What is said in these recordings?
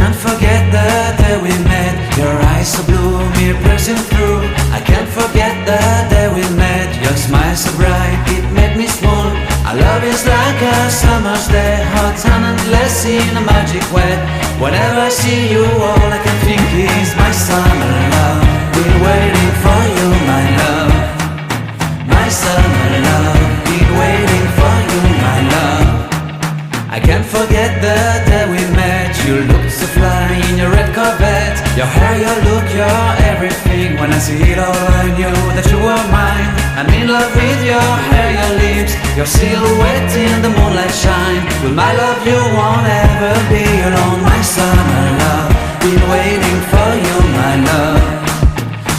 can't forget the day we met. Your eyes so blue, me piercing through. I can't forget the day we met. Your smile so bright, it made me swoon. Our love is like a summer's day, hot and endless in a magic way. Whenever I see you, all I can think is my summer love. Been waiting for you, my love. My summer love. Been waiting for you, my love. I can't forget the day we met. You looked so fly in your red Corvette. Your hair, your look, your everything. When I see it all, I knew that you were mine. I'm in love with your hair, your lips, your silhouette in the moonlight shine. With my love you won't ever be alone. My summer love, been waiting for you, my love.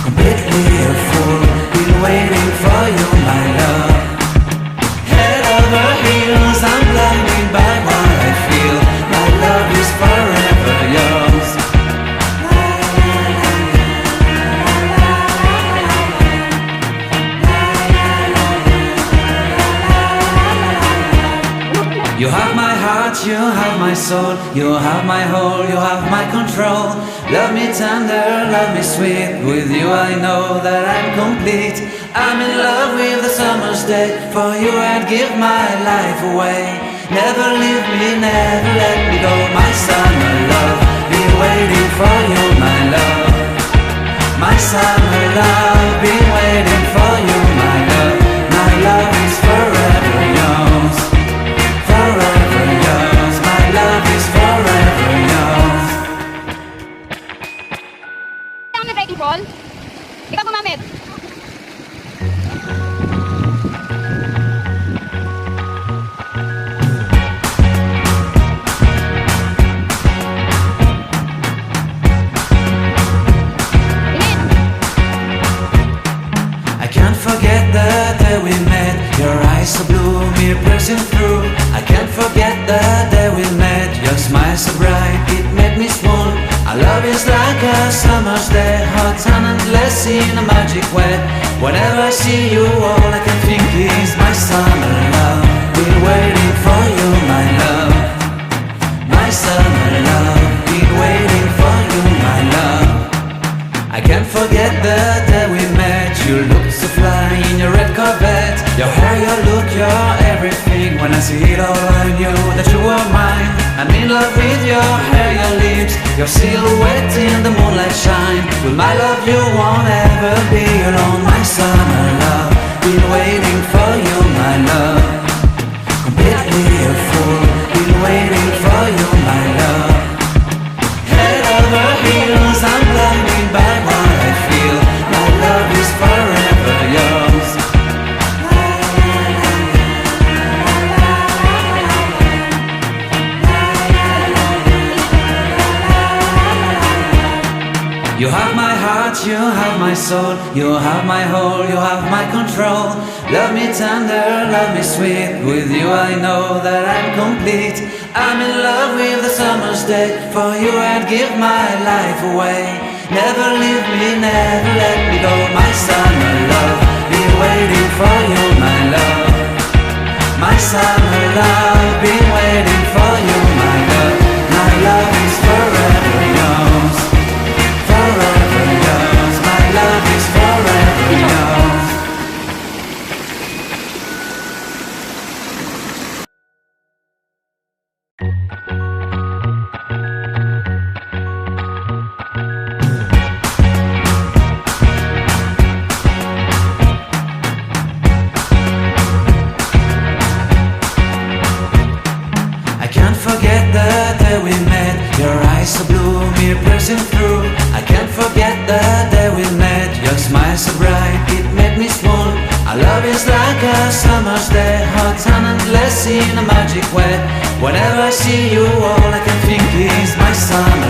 Completely a fool, been waiting for you, my love. Head over heels, I'm blinded by what I feel. My love is forever yours. You have my heart, you have my soul. You have my whole, you have my control. Love me tender, love me sweet. With you I know that I'm complete. I'm in love with the summer's day. For you I'd give my life away. Never leave me, never let me go. My summer love, been waiting for you, my love. My summer love, been waiting for you, my love. My love is forever yours. Forever yours, my love is forever yours. Saan na trekking pole? Ikaw gumamit. I can't forget the day we met. Your eyes so blue, me piercing through. I can't forget the day we met. Your smile so bright, it made me swoon. Our love is like a summer's day, hot and endless in a magic way. Whenever I see you, all I can think is my summer love. Been waiting for you, my love. My summer love. Been waiting for you, my love. I can't forget the day we met. You looked so fly in your red Corvette. Your hair, your look, your everything. When I see it all, I knew that you were mine. I'm in love with your hair, your lips, your silhouette in the moonlight shine. With my love you won't ever be alone. My summer love, been waiting for you, my love. Completely a fool, been waiting for you, my love. Head over heels, I'm blinded by what I feel. My love is forever yours. You have my heart, you have my soul. You have my whole, you have my control. Love me tender, love me sweet. With you I know that I'm complete. I'm in love with the summer's day. For you I'd give my life away. Never leave me, never let me go. My summer love, been waiting for you, my love. My summer love, been waiting for you, my love. My love is forever yours. Forever yours, my love is forever yours. I can't forget the day we met. Your eyes so blue, me piercing through. I can't forget the day we met. Your smile so bright, it made me swoon. Our love is like a summer's day, hot and endless in a magic way. Whenever I see you, all I can think is my summer